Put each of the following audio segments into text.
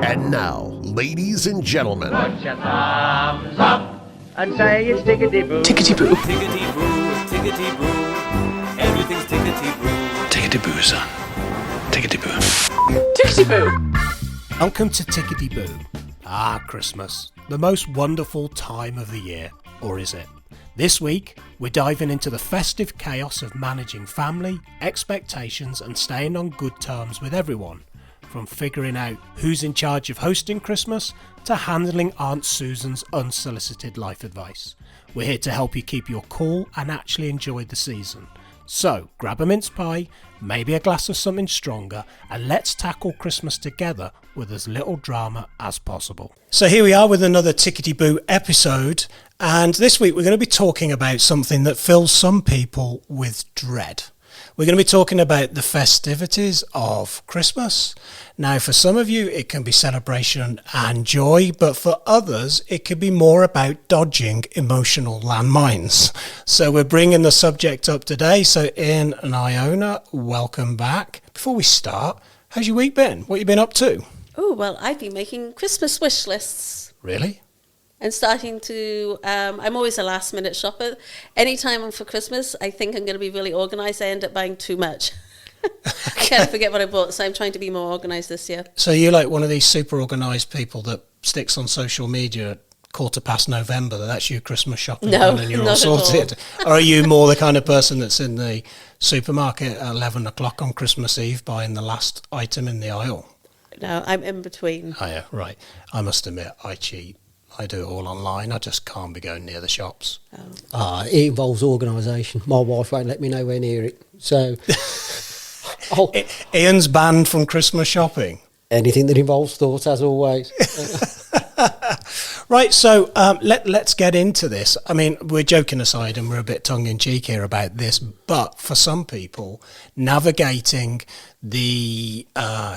And now, ladies and gentlemen, Put your thumbs up and say it's Tickety Boo. Tickety Boo. Tickety Boo, Tickety Boo, everything's Tickety Boo. Tickety Boo, son. Tickety Boo. Tickety Boo! Welcome to Tickety Boo. Ah, Christmas. The most wonderful time of the year. Or is it? This week, we're diving into the festive chaos of managing family, expectations and staying on good terms with everyone. From figuring out who's in charge of hosting Christmas to handling Aunt Susan's unsolicited life advice. We're here to help you keep your cool and actually enjoy the season. So, grab a mince pie, maybe a glass of something stronger, and let's tackle Christmas together with as little drama as possible. So here we are with another Tickety Boo episode, and this week we're going to be talking about something that fills some people with dread. We're going to be talking about the festivities of Christmas. Now, for some of you, it can be celebration and joy, but for others, it could be more about dodging emotional landmines. So we're bringing the subject up today. So Ian and Iona, welcome back. Before we start, how's your week been? What have you been up to? Oh, well, I've been making Christmas wish lists. Really? And starting to, I'm always a last minute shopper. Anytime for Christmas, I think I'm going to be really organised. I end up buying too much. I kind of forget what I bought, so I'm trying to be more organised this year. So you're like one of these super organised people that sticks on social media at November, that's your Christmas shopping and you're all sorted? Or are you more the kind of person that's in the supermarket at 11 o'clock on Christmas Eve buying the last item in the aisle? No, I'm in between. Oh yeah, right. I must admit, I cheat. I do it all online. I just can't be going near the shops. It involves organisation. My wife won't let me nowhere near it. So, Ian's banned from Christmas shopping. Anything that involves thought, as always. Right, so let's get into this. I mean, we're joking aside and we're a bit tongue-in-cheek here about this, but for some people, navigating the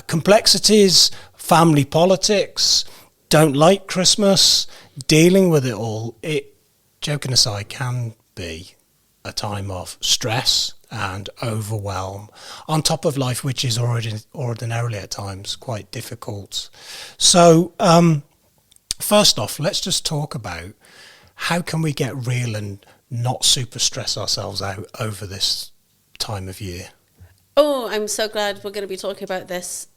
complexities, family politics, don't like Christmas, dealing with it all, joking aside, can be a time of stress and overwhelm on top of life, which is ordinarily at times quite difficult. So first off, let's just talk about how can we get real and not super stress ourselves out over this time of year. Oh, I'm so glad we're going to be talking about this.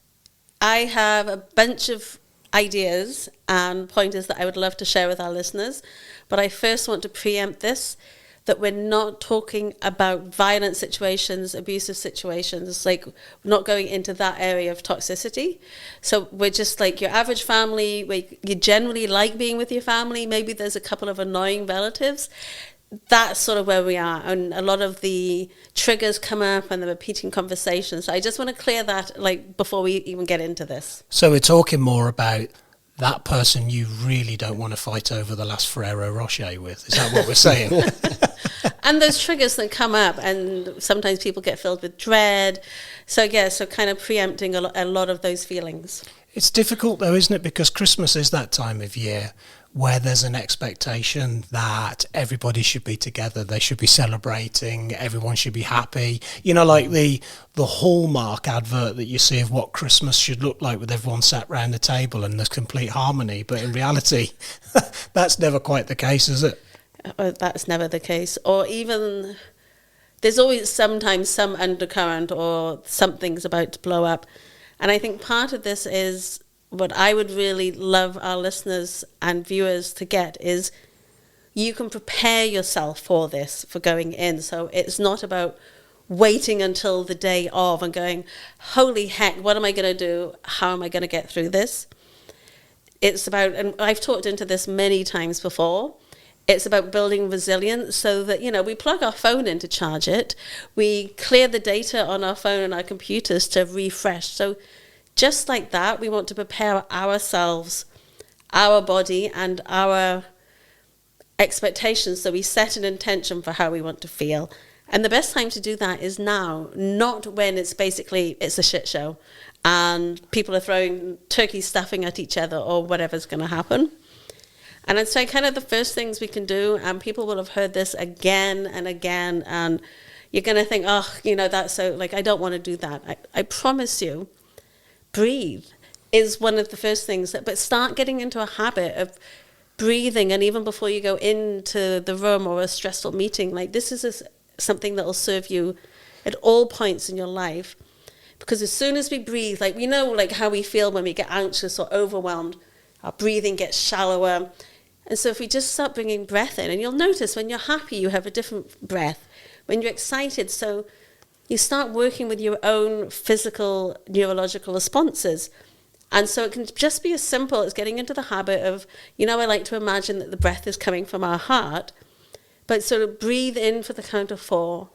I have a bunch of ideas and pointers that I would love to share with our listeners, but I first want to preempt this, that we're not talking about violent situations, abusive situations, like we're not going into that area of toxicity. So we're just like your average family, where you generally like being with your family, maybe there's a couple of annoying relatives. That's sort of where we are, and a lot of the triggers come up and the repeating conversations. So I just want to clear that, like, before we even get into this. So we're talking more about that person you really don't want to fight over the last Ferrero Rocher with. Is that what we're saying? And those triggers that come up, and sometimes people get filled with dread. So yeah, so kind of preempting a lot of those feelings. It's difficult though, isn't it? Because Christmas is that time of year where there's an expectation that everybody should be together, they should be celebrating, everyone should be happy. You know, like the Hallmark advert that you see of what Christmas should look like with everyone sat round the table and there's complete harmony. But in reality, that's never quite the case, is it? That's never the case. Or even, there's always sometimes some undercurrent or something's about to blow up. And I think part of this is, what I would really love our listeners and viewers to get is you can prepare yourself for this, for going in. So it's not about waiting until the day of and going, holy heck, what am I going to do? How am I going to get through this? It's about, and I've talked into this many times before, it's about building resilience so that, you know, we plug our phone in to charge it. We clear the data on our phone and our computers to refresh. So just like that, we want to prepare ourselves, our body, and our expectations. So we set an intention for how we want to feel. And the best time to do that is now, not when it's a shit show and people are throwing turkey stuffing at each other or whatever's going to happen. And I'd say kind of the first things we can do, and people will have heard this again and again, and you're going to think, oh, you know, that's so, like, I don't want to do that. I promise you, breathe. is one of the first things. But start getting into a habit of breathing, and even before you go into the room or a stressful meeting, like this is something that will serve you at all points in your life. Because as soon as we breathe, like we know like how we feel when we get anxious or overwhelmed, our breathing gets shallower. And so if we just start bringing breath in, and you'll notice when you're happy, you have a different breath. When you're excited, so you start working with your own physical neurological responses. And so it can just be as simple as getting into the habit of, I like to imagine that the breath is coming from our heart, but sort of breathe in for the count of 4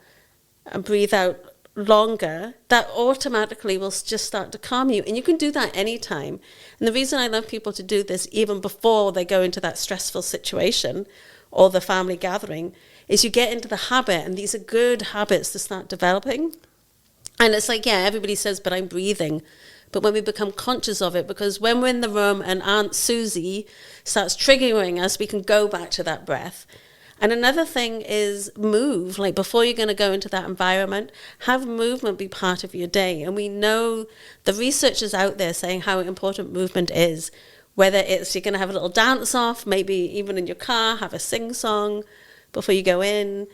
and breathe out longer. That automatically will just start to calm you. And you can do that anytime. And the reason I love people to do this even before they go into that stressful situation or the family gathering is you get into the habit, and these are good habits to start developing. And it's like, everybody says, but I'm breathing. But when we become conscious of it, because when we're in the room and Aunt Susie starts triggering us, we can go back to that breath. And another thing is move. Like before you're going to go into that environment, have movement be part of your day. And we know the research is out there saying how important movement is. Whether it's you're going to have a little dance off, maybe even in your car, have a sing song before you go in,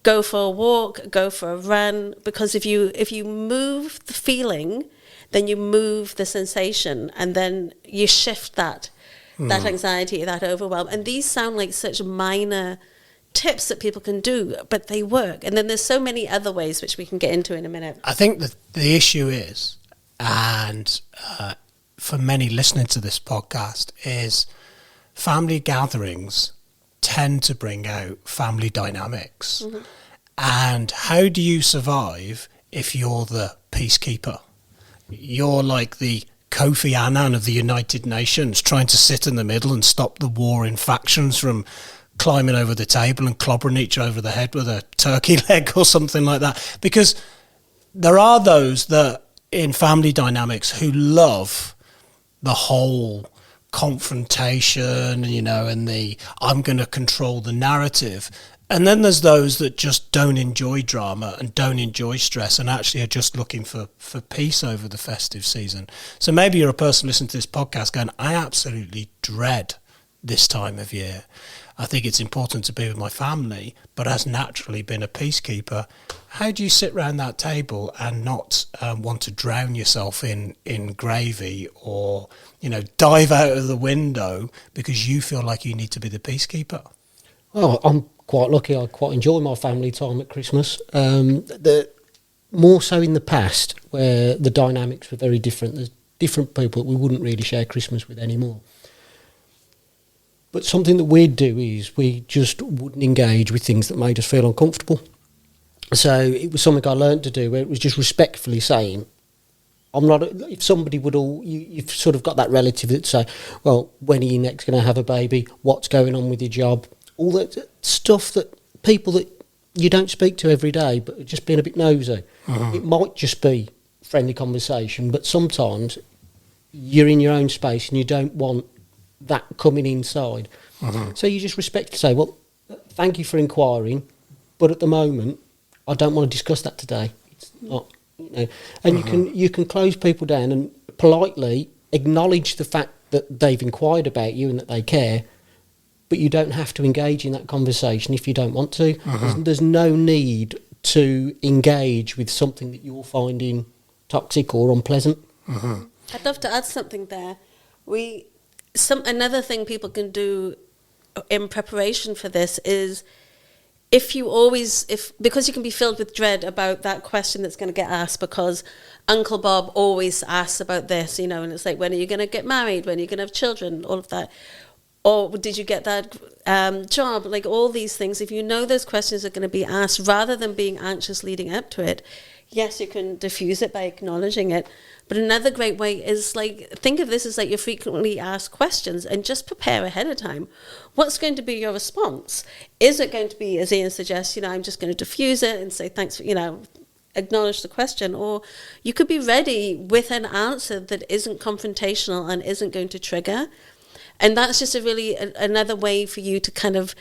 go for a walk, go for a run. Because if you move the feeling, then you move the sensation, and then you shift that anxiety, that overwhelm. And these sound like such minor tips that people can do, but they work. And then there's so many other ways which we can get into in a minute. I think that the issue is, and for many listening to this podcast, is family gatherings tend to bring out family dynamics. Mm-hmm. And how do you survive if you're the peacekeeper? You're like the Kofi Annan of the United Nations, trying to sit in the middle and stop the warring factions from climbing over the table and clobbering each over the head with a turkey leg or something like that. Because there are those that in family dynamics who love the whole confrontation, and the I'm going to control the narrative. And then there's those that just don't enjoy drama and don't enjoy stress and actually are just looking for peace over the festive season. So maybe you're a person listening to this podcast going, I absolutely dread this time of year. I think it's important to be with my family, but has naturally been a peacekeeper. How do you sit around that table and not want to drown yourself in gravy or, dive out of the window because you feel like you need to be the peacekeeper? Oh, I'm quite lucky. I quite enjoy my family time at Christmas. More so in the past, where the dynamics were very different. There's different people that we wouldn't really share Christmas with anymore. But something that we'd do is we just wouldn't engage with things that made us feel uncomfortable. So it was something I learned to do, where it was just respectfully saying, I'm not. If somebody would you've sort of got that relative that say, well, when are you next going to have a baby? What's going on with your job? All that stuff that people that you don't speak to every day, but just being a bit nosy. Mm-hmm. It might just be friendly conversation, but sometimes you're in your own space and you don't want that coming inside. Mm-hmm. So you just respect to say, well, thank you for inquiring, but at the moment, I don't want to discuss that today. It's not, and mm-hmm. you can close people down and politely acknowledge the fact that they've inquired about you and that they care, but you don't have to engage in that conversation if you don't want to. Mm-hmm. There's no need to engage with something that you're finding toxic or unpleasant. Mm-hmm. I'd love to add something there. Another thing people can do in preparation for this is because you can be filled with dread about that question that's going to get asked, because Uncle Bob always asks about this, and it's like, when are you going to get married? When are you going to have children? All of that. Or did you get that job? Like all these things, if you know those questions are going to be asked, rather than being anxious leading up to it, yes, you can diffuse it by acknowledging it. But another great way is think of this as your frequently asked questions, and just prepare ahead of time. What's going to be your response? Is it going to be, as Ian suggests, I'm just going to diffuse it and say thanks for, acknowledge the question? Or you could be ready with an answer that isn't confrontational and isn't going to trigger. And that's just another way for you to kind of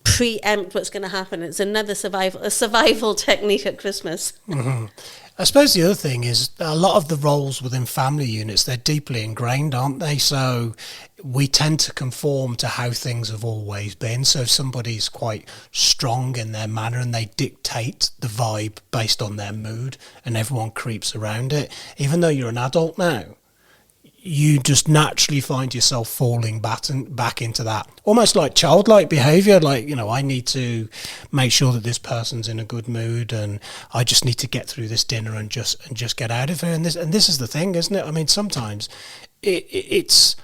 preempt what's going to happen. It's another survival technique at Christmas. I suppose the other thing is a lot of the roles within family units, they're deeply ingrained, aren't they? So we tend to conform to how things have always been. So if somebody's quite strong in their manner and they dictate the vibe based on their mood and everyone creeps around it, even though you're an adult now, you just naturally find yourself falling back into that almost like childlike behavior. Like, you know, I need to make sure that this person's in a good mood and I just need to get through this dinner and just get out of here. And this is the thing, isn't it? I mean, sometimes it's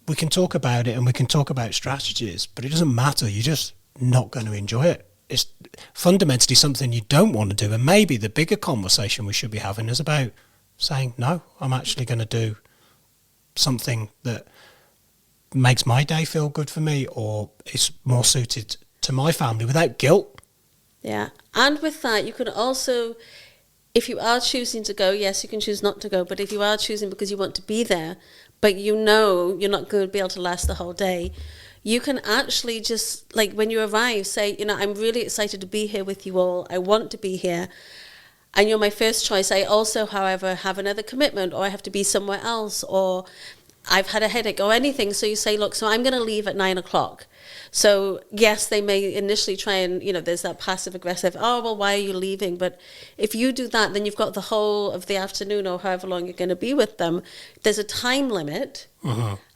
we can talk about it and we can talk about strategies, but it doesn't matter. You're just not going to enjoy it. It's fundamentally something you don't want to do. And maybe the bigger conversation we should be having is about saying, no, I'm actually going to do something that makes my day feel good for me or is more suited to my family without guilt. Yeah. And with that, you can also, if you are choosing to go, yes, you can choose not to go. But if you are choosing because you want to be there, but you know you're not going to be able to last the whole day, you can actually just, like, when you arrive, say, you know, I'm really excited to be here with you all. I want to be here. And you're my first choice. I also, however, have another commitment, or I have to be somewhere else, or I've had a headache or anything. So you say, look, so I'm going to leave at 9 o'clock. So yes, they may initially try and, you know, there's that passive aggressive, oh, well, why are you leaving? But if you do that, then you've got the whole of the afternoon or however long you're going to be with them. There's a time limit.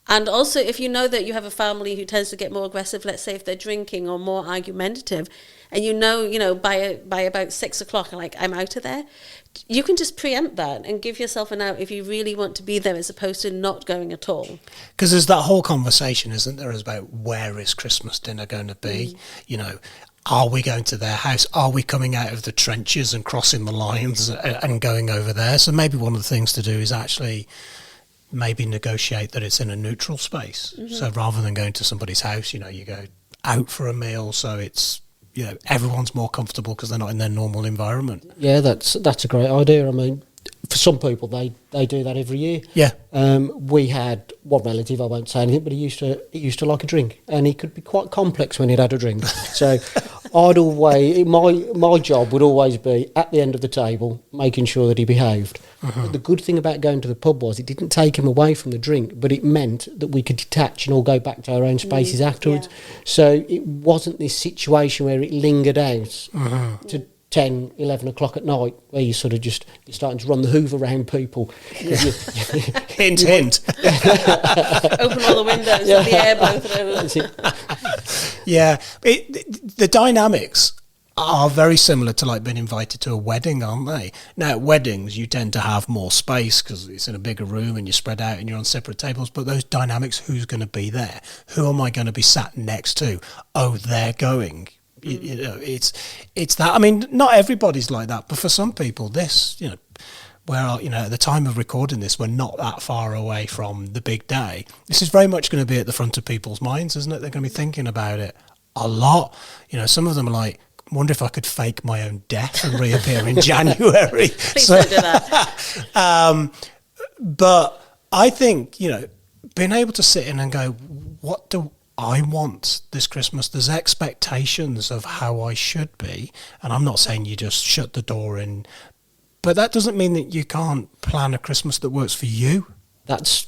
And also, if you know that you have a family who tends to get more aggressive, let's say if they're drinking or more argumentative, and you know, by about 6 o'clock, like, I'm out of there, you can just preempt that and give yourself an out if you really want to be there, as opposed to not going at all. Because there's that whole conversation, isn't there, is about where is Christmas dinner going to be? You know, are we going to their house? Are we coming out of the trenches and crossing the lines and going over there? So maybe one of the things to do is actually maybe negotiate that it's in a neutral space. So rather than going to somebody's house, you know, you go out for a meal, so it's, you know, everyone's more comfortable because they're not in their normal environment. Yeah, that's a great idea. I mean, for some people, they do that every year. Yeah. We had one relative, I won't say anything, but he used to like a drink, and he could be quite complex when he'd had a drink. So I'd always, my job would always be at the end of the table, making sure that he behaved. But the good thing about going to the pub was it didn't take him away from the drink, but it meant that we could detach and all go back to our own spaces afterwards. Yeah. So it wasn't this situation where it lingered out to 10, 11 o'clock at night, where you sort of you're starting to run the hoover around people. Hint, hint. Open all the windows, let the air blow through. Yeah. The dynamics are very similar to like being invited to a wedding, aren't they? Now, at weddings, you tend to have more space because it's in a bigger room and you're spread out and you're on separate tables. But those dynamics, who's going to be there? Who am I going to be sat next to? Oh, they're going. You know, it's that. I mean, not everybody's like that, but for some people, this, you know, where, you know, at the time of recording this, we're not that far away from the big day. This is very much going to be at the front of people's minds, isn't it? They're going to be thinking about it a lot. You know, some of them are like, wonder if I could fake my own death and reappear in January. Please don't do that. But I think, you know, being able to sit in and go, what do I want this Christmas? There's expectations of how I should be. And I'm not saying you just shut the door in, but that doesn't mean that you can't plan a Christmas that works for you. That's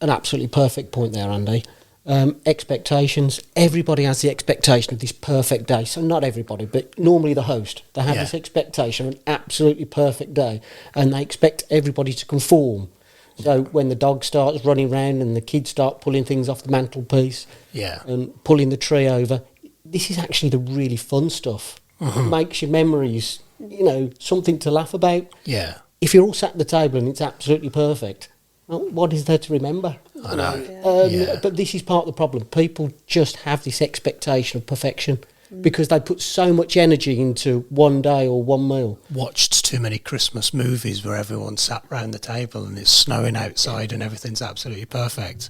an absolutely perfect point there, Andy. Expectations. Everybody has the expectation of this perfect day. So not everybody, but normally the host. They have this expectation of an absolutely perfect day, and they expect everybody to conform. So when the dog starts running around and the kids start pulling things off the mantelpiece and pulling the tree over, this is actually the really fun stuff. It makes your memories, you know, something to laugh about. Yeah. If you're all sat at the table and it's absolutely perfect, well, what is there to remember? I know. But this is part of the problem. People just have this expectation of perfection because they put so much energy into one day or one meal. Watched too many Christmas movies where everyone sat round the table and it's snowing outside and everything's absolutely perfect.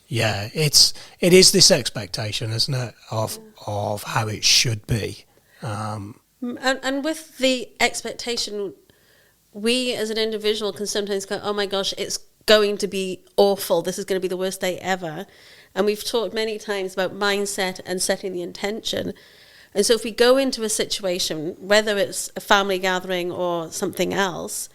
Yeah, it is this expectation, isn't it, of how it should be. And with the expectation, we as an individual can sometimes go, oh my gosh, it's going to be awful. This is going to be the worst day ever. And we've talked many times about mindset and setting the intention. And so if we go into a situation, whether it's a family gathering or something else,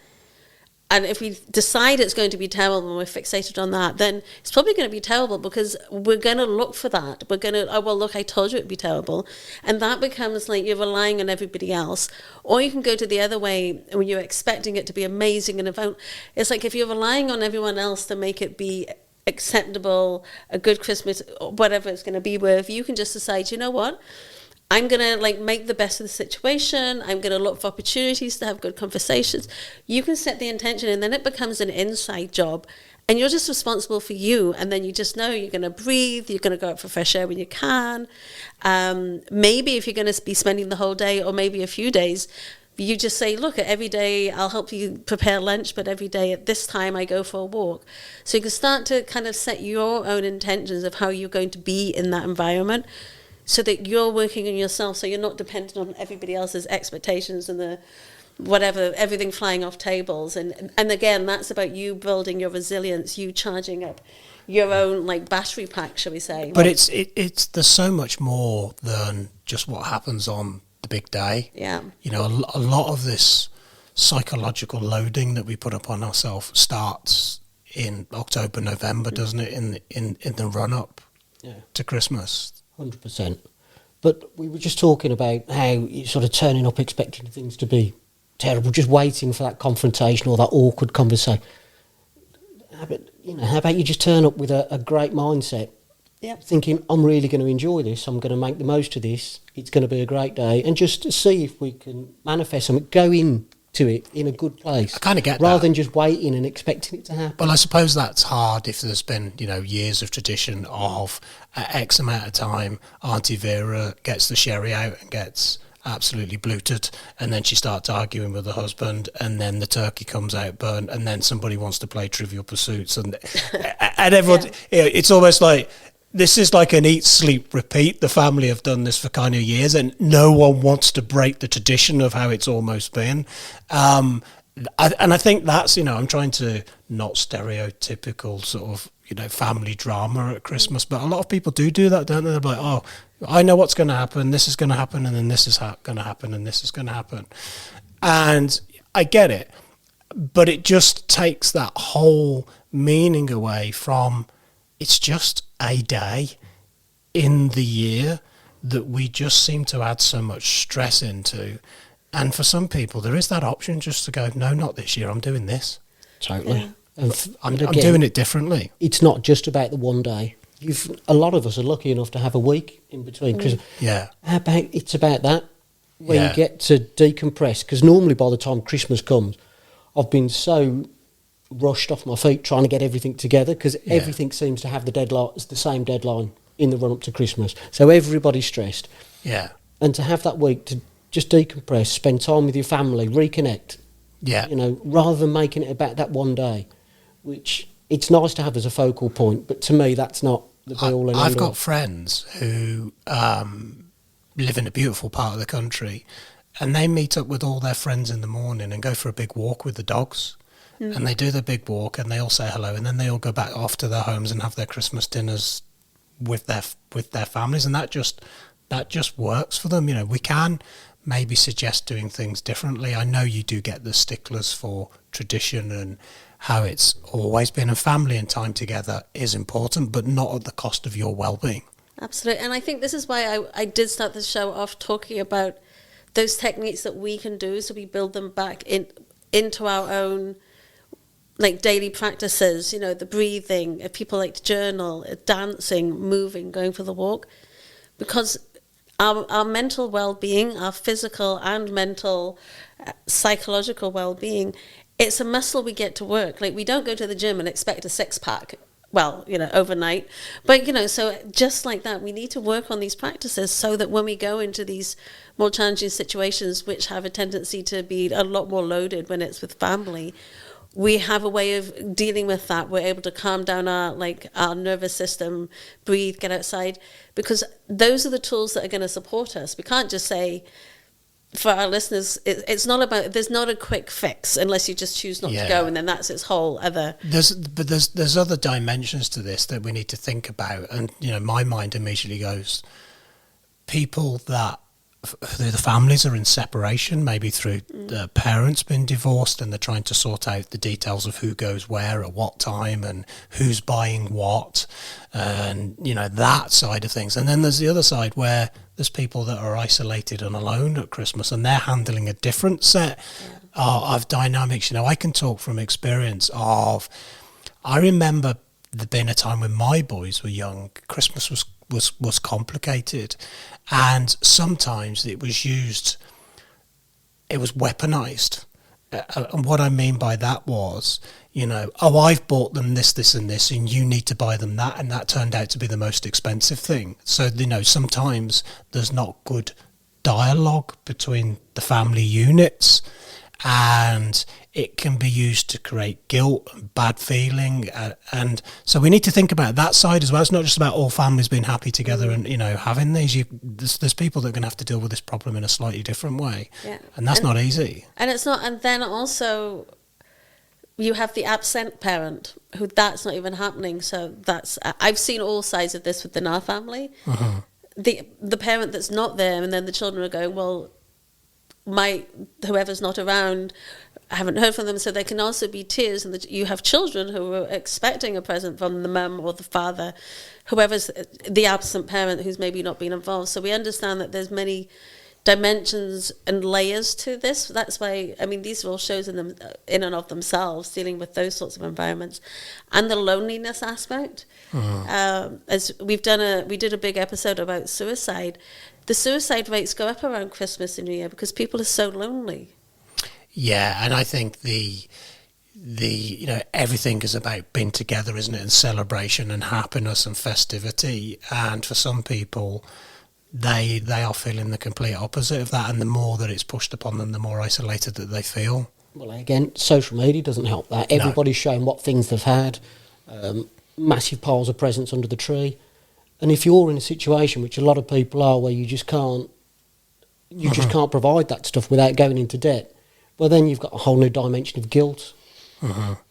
and if we decide it's going to be terrible and we're fixated on that, then it's probably going to be terrible because we're going to look for that. We're going to, oh, well, look, I told you it'd be terrible. And that becomes like you're relying on everybody else. Or you can go to the other way when you're expecting it to be amazing. And it's like if you're relying on everyone else to make it be acceptable, a good Christmas, or whatever it's going to be with, you can just decide, you know what? I'm going to like make the best of the situation. I'm going to look for opportunities to have good conversations. You can set the intention and then it becomes an inside job and you're just responsible for you. And then you just know you're going to breathe. You're going to go out for fresh air when you can. Maybe if you're going to be spending the whole day or maybe a few days, you just say, look, every day I'll help you prepare lunch, but every day at this time I go for a walk. So you can start to kind of set your own intentions of how you're going to be in that environment, so that you're working on yourself, so you're not dependent on everybody else's expectations and the whatever, everything flying off tables. And again, that's about you building your resilience, you charging up your own like battery pack, shall we say. But it's there's so much more than just what happens on the big day. Yeah. You know, a lot of this psychological loading that we put upon ourselves starts in October, November, doesn't it? In the run up to Christmas. 100%. But we were just talking about how you're sort of turning up expecting things to be terrible, just waiting for that confrontation or that awkward conversation. How about you just turn up with a great mindset, thinking, I'm really going to enjoy this, I'm going to make the most of this, it's going to be a great day, and just see if we can manifest something, go into it in a good place. I kind of get rather that. than just waiting and expecting it to happen. Well, I suppose that's hard if there's been, years of tradition of X amount of time, Auntie Vera gets the sherry out and gets absolutely bluted, and then she starts arguing with her husband, and then the turkey comes out burnt, and then somebody wants to play Trivial Pursuits, and everyone, it's almost like, this is like an eat, sleep, repeat. The family have done this for kind of years, and no one wants to break the tradition of how it's almost been. And I think that's, I'm trying to not stereotypical sort of, family drama at Christmas, but a lot of people do that, don't they? They're like, oh, I know what's going to happen, this is going to happen, and then this is going to happen, and this is going to happen. And I get it, but it just takes that whole meaning away from, it's just a day in the year that we just seem to add so much stress into. And for some people, there is that option just to go, no, not this year, I'm doing this. Totally. Yeah. I'm doing it differently. It's not just about the one day. A lot of us are lucky enough to have a week in between. Cause how about it's about that, where you get to decompress. Because normally by the time Christmas comes, I've been so rushed off my feet trying to get everything together, because everything seems to have the same deadline in the run up to Christmas, so everybody's stressed. And to have that week to just decompress, spend time with your family, reconnect, rather than making it about that one day, which it's nice to have as a focal point, but to me that's not the be all and end all. I've got friends who live in a beautiful part of the country, and they meet up with all their friends in the morning and go for a big walk with the dogs. And they do the big walk and they all say hello, and then they all go back off to their homes and have their Christmas dinners with their families, and that just works for them. We can maybe suggest doing things differently. I know you do get the sticklers for tradition and how it's always been, and family and time together is important, but not at the cost of your well-being. Absolutely. And I think this is why I did start the show off talking about those techniques that we can do, so we build them back into our own like daily practices, the breathing, if people like to journal, dancing, moving, going for the walk, because our mental well-being, our physical and mental, psychological well-being, it's a muscle we get to work. Like, we don't go to the gym and expect a six-pack, overnight. But, so just like that, we need to work on these practices so that when we go into these more challenging situations, which have a tendency to be a lot more loaded when it's with family, we have a way of dealing with that. We're able to calm down our nervous system, breathe, get outside, because those are the tools that are going to support us. We can't just say, for our listeners, it's not about, there's not a quick fix unless you just choose not to go, and then that's its whole other. There's other dimensions to this that we need to think about, and my mind immediately goes, people that the families are in separation, maybe through the parents being divorced, and they're trying to sort out the details of who goes where at what time and who's buying what, and that side of things. And then there's the other side where there's people that are isolated and alone at Christmas, and they're handling a different set of dynamics. I can talk from experience of, I remember there being a time when my boys were young, Christmas was complicated, and sometimes it was weaponized. And what I mean by that was, I've bought them this and this, and you need to buy them that, and that turned out to be the most expensive thing. So sometimes there's not good dialogue between the family units, and it can be used to create guilt and bad feeling, and so we need to think about that side as well. It's not just about all families being happy together and having these. There's people that are going to have to deal with this problem in a slightly different way, and that's not easy. And it's not. And then also, you have the absent parent who that's not even happening. So that's, I've seen all sides of this within our family. The parent that's not there, and then the children are going, well, whoever's not around, I haven't heard from them. So there can also be tears, and you have children who are expecting a present from the mum or the father, whoever's the absent parent who's maybe not been involved. So we understand that there's many dimensions and layers to this. That's why, these are all shows in and of themselves, dealing with those sorts of environments, and the loneliness aspect. As we did a big episode about suicide. The suicide rates go up around Christmas and New Year because people are so lonely. Yeah, and I think the everything is about being together, isn't it, and celebration and happiness and festivity. And for some people, they are feeling the complete opposite of that, and the more that it's pushed upon them, the more isolated that they feel. Well, again, social media doesn't help that. Everybody's showing what things they've had, massive piles of presents under the tree. And if you're in a situation, which a lot of people are, where you just can't provide that stuff without going into debt, well, then you've got a whole new dimension of guilt.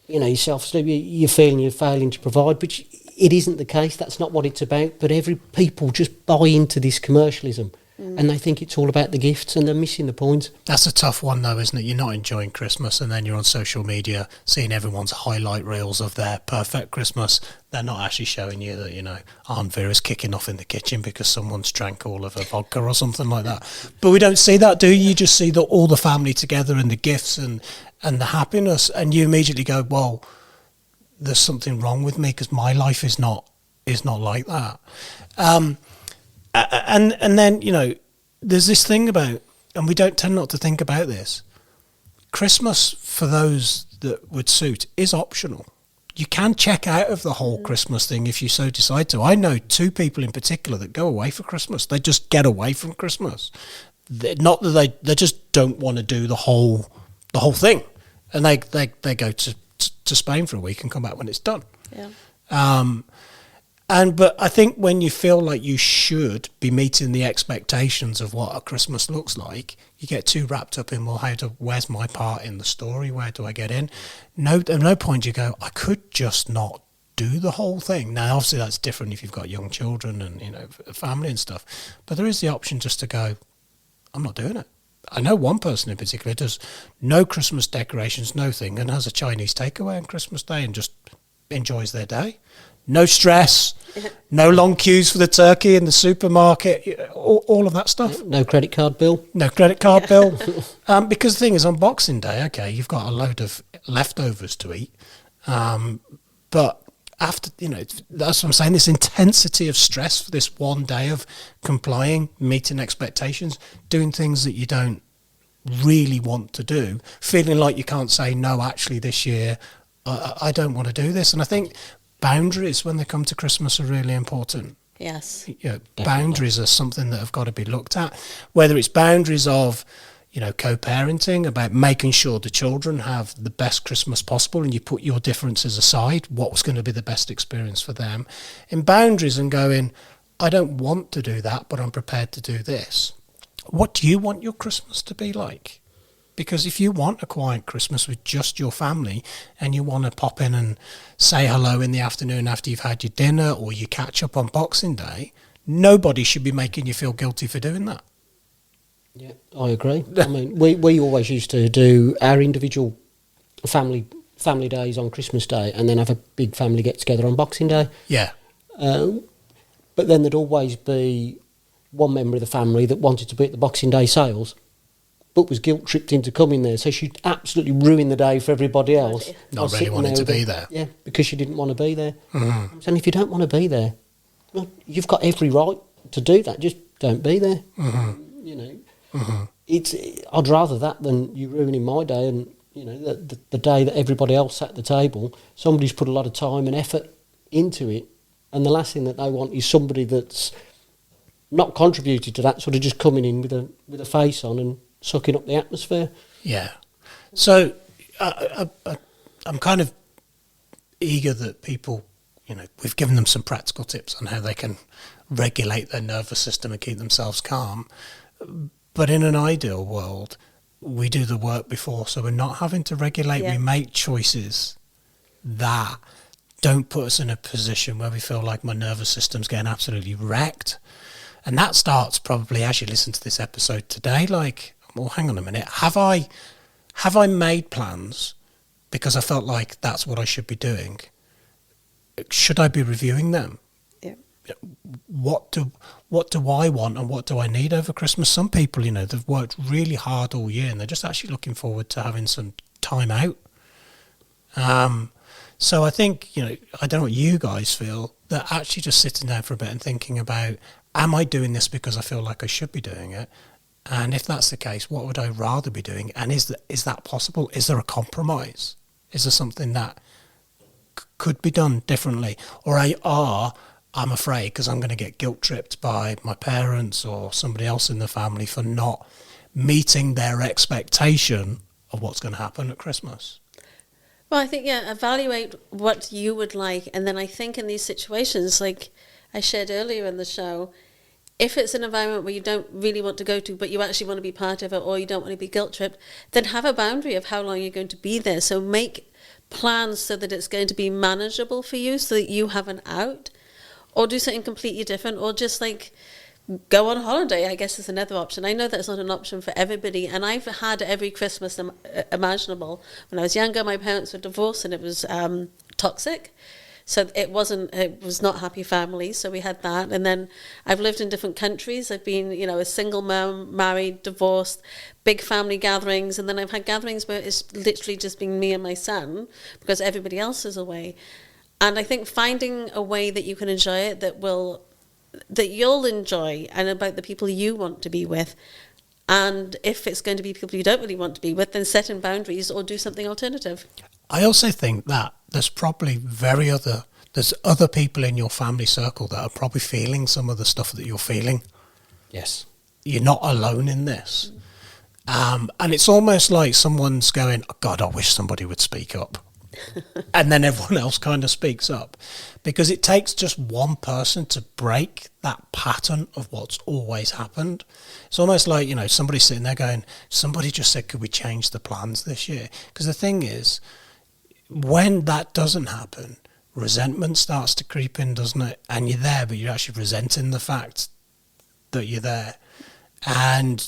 Your self-esteem, you're feeling you're failing to provide, but it isn't the case. That's not what it's about. But people just buy into this commercialism, and they think it's all about the gifts, and they're missing the point. That's a tough one, though, isn't it? You're not enjoying Christmas, and then you're on social media seeing everyone's highlight reels of their perfect Christmas. They're not actually showing you that, Aunt Vera's kicking off in the kitchen because someone's drank all of her vodka or something like that. But we don't see that, do you? You just see all the family together and the gifts and the happiness, and you immediately go, well, there's something wrong with me because my life is not like that. And then, there's this thing about, and we don't tend not to think about this, Christmas, for those that would suit, is optional. You can check out of the whole Christmas thing if you so decide to. I know 2 people in particular that go away for Christmas. They just get away from Christmas. Not that they just don't want to do the whole thing. And they go to Spain for a week and come back when it's done. Yeah. But I think when you feel like you should be meeting the expectations of what a Christmas looks like, you get too wrapped up in, well, where's my part in the story? Where do I get in? At no point you go, I could just not do the whole thing. Now, obviously that's different if you've got young children and, family and stuff. But there is the option just to go, I'm not doing it. I know one person in particular does no Christmas decorations, no thing, and has a Chinese takeaway on Christmas Day and just enjoys their day. No stress, no long queues for the turkey in the supermarket, all of that stuff. No credit card bill. No credit card bill. Because the thing is, on Boxing Day, okay, you've got a load of leftovers to eat. But after, that's what I'm saying, this intensity of stress for this one day of complying, meeting expectations, doing things that you don't really want to do, feeling like you can't say, no, actually this year, I don't want to do this. And I think boundaries when they come to Christmas are really important. Yes. Boundaries are something that have got to be looked at, whether it's boundaries of, co-parenting, about making sure the children have the best Christmas possible and you put your differences aside, what's going to be the best experience for them, in boundaries and going, I don't want to do that, but I'm prepared to do this. what do you want your Christmas to be like? Because if you want a quiet Christmas with just your family and you want to pop in and say hello in the afternoon after you've had your dinner, or you catch up on Boxing Day, nobody should be making you feel guilty for doing that. Yeah, I agree. I mean, we always used to do our individual family days on Christmas Day and then have a big family get-together on Boxing Day. Yeah. But then there'd always be one member of the family that wanted to be at the Boxing Day sales but was guilt-tripped into coming there, so she'd absolutely ruin the day for everybody else. Not really wanting to be there. Yeah, because she didn't want to be there. Mm-hmm. And if you don't want to be there, well, you've got every right to do that, just don't be there. Mm-hmm. You know, I'd rather that than you ruining my day, and you know, the day that everybody else sat at the table, somebody's put a lot of time and effort into it, and the last thing that they want is somebody that's not contributed to that sort of just coming in with a face on and sucking up the atmosphere. Yeah. So I'm kind of eager that people, you know, we've given them some practical tips on how they can regulate their nervous system and keep themselves calm. But in an ideal world, we do the work before, so we're not having to regulate. Yeah. We make choices that don't put us in a position where we feel like my nervous system's getting absolutely wrecked. And that starts probably as you listen to this episode today, like, well, hang on a minute. Have I made plans because I felt like that's what I should be doing? Should I be reviewing them? Yeah. What do I want and what do I need over Christmas? Some people, you know, they've worked really hard all year and they're just actually looking forward to having some time out. So I think, you know, I don't know what you guys feel, that actually just sitting down for a bit and thinking about, am I doing this because I feel like I should be doing it? And if that's the case, what would I rather be doing? And is that possible? Is there a compromise? Is there something that could be done differently? Or I'm afraid because I'm going to get guilt-tripped by my parents or somebody else in the family for not meeting their expectation of what's going to happen at Christmas? Well, I think, yeah, evaluate what you would like. And then I think in these situations, like I shared earlier in the show, if it's an environment where you don't really want to go to, but you actually want to be part of it, or you don't want to be guilt-tripped, then have a boundary of how long you're going to be there. So make plans so that it's going to be manageable for you, so that you have an out, or do something completely different, or just like go on holiday, I guess is another option. I know that's not an option for everybody, and I've had every Christmas imaginable. When I was younger, my parents were divorced, and it was toxic. So it was not happy families, so we had that. And then I've lived in different countries. I've been, you know, a single mom, married, divorced, big family gatherings. And then I've had gatherings where it's literally just been me and my son because everybody else is away. And I think finding a way that you can enjoy it, that you'll enjoy, and about the people you want to be with. And if it's going to be people you don't really want to be with, then set in boundaries or do something alternative. I also think that there's probably there's other people in your family circle that are probably feeling some of the stuff that you're feeling. Yes. You're not alone in this. And it's almost like someone's going, oh God, I wish somebody would speak up. And then everyone else kind of speaks up. Because it takes just one person to break that pattern of what's always happened. It's almost like, you know, somebody's sitting there going, somebody just said, could we change the plans this year? Because the thing is, when that doesn't happen, resentment starts to creep in, doesn't it? And you're there, but you're actually resenting the fact that you're there. And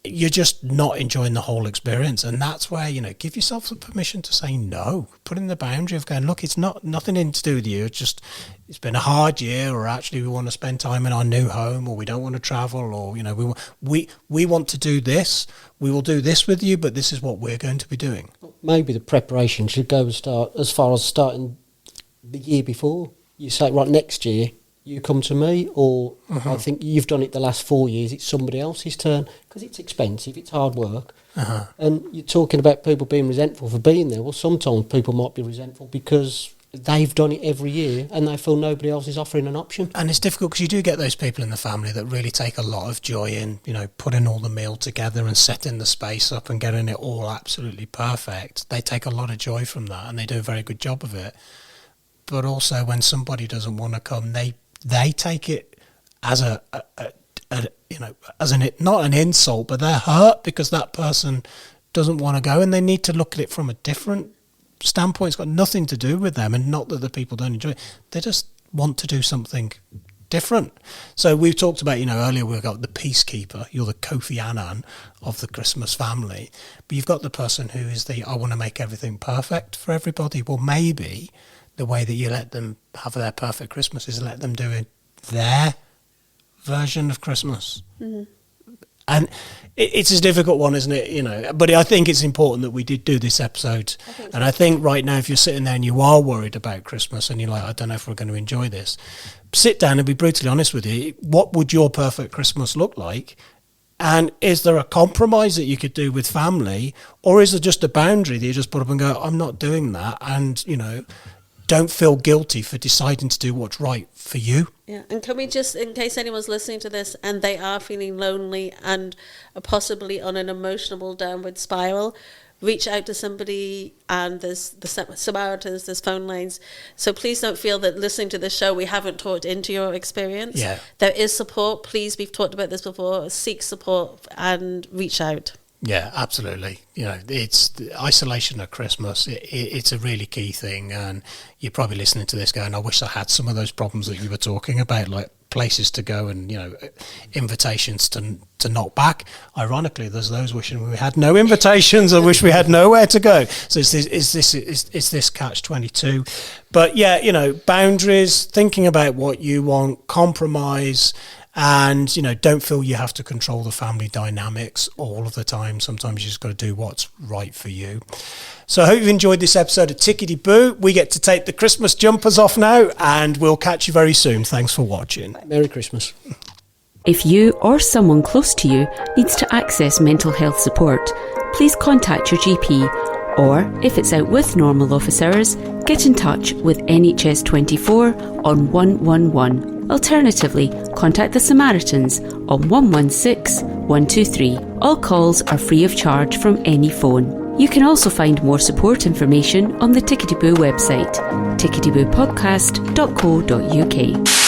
you're just not enjoying the whole experience. And that's where, you know, give yourself the permission to say no. Put in the boundary of going, look, it's nothing to do with you. It's been a hard year, or actually we want to spend time in our new home, or we don't want to travel, or, you know, we want to do this. We will do this with you, but this is what we're going to be doing. Maybe the preparation should go as far as starting the year before. You say, right, next year you come to me, or I think you've done it the last 4 years, it's somebody else's turn, because it's expensive, it's hard work. And you're talking about people being resentful for being there. Well, sometimes people might be resentful because they've done it every year and they feel nobody else is offering an option. And it's difficult because you do get those people in the family that really take a lot of joy in, you know, putting all the meal together and setting the space up and getting it all absolutely perfect. They take a lot of joy from that and they do a very good job of it. But also when somebody doesn't want to come, they take it as as not an insult, but they're hurt because that person doesn't want to go, and they need to look at it from a different standpoint. It's got nothing to do with them, and not that the people don't enjoy it. They just want to do something different. So we've talked about, earlier we've got the peacekeeper. You're the Kofi Annan of the Christmas family, but you've got the person who is I want to make everything perfect for everybody. Well, maybe the way that you let them have their perfect Christmas is let them do their version of Christmas. Mm-hmm. And it's a difficult one, isn't it? But I think it's important that we did do this episode. And I think right now, if you're sitting there and you are worried about Christmas and you're like, I don't know if we're going to enjoy this, sit down and be brutally honest with you. What would your perfect Christmas look like? And is there a compromise that you could do with family? Or is there just a boundary that you just put up and go, I'm not doing that? And, don't feel guilty for deciding to do what's right for you. Yeah, and can we just, in case anyone's listening to this and they are feeling lonely and are possibly on an emotional downward spiral, reach out to somebody, and there's the Samaritans, there's phone lines. So please don't feel that listening to the show we haven't talked into your experience. Yeah. There is support. Please, we've talked about this before. Seek support and reach out. Yeah, absolutely. It's the isolation at Christmas. It's a really key thing, and you're probably listening to this going, I wish I had some of those problems that you were talking about, like places to go and invitations to knock back. Ironically, there's those wishing we had no invitations and wish we had nowhere to go. So it's this catch-22. But yeah, boundaries, thinking about what you want, compromise. And, don't feel you have to control the family dynamics all of the time. Sometimes you just got to do what's right for you. So I hope you've enjoyed this episode of Tickety Boo. We get to take the Christmas jumpers off now, and we'll catch you very soon. Thanks for watching. Merry Christmas. If you or someone close to you needs to access mental health support, please contact your GP, or if it's out with normal office hours, get in touch with NHS 24 on 111. Alternatively, contact the Samaritans on 116 123. All calls are free of charge from any phone. You can also find more support information on the Tickety Boo website, ticketyboopodcast.co.uk.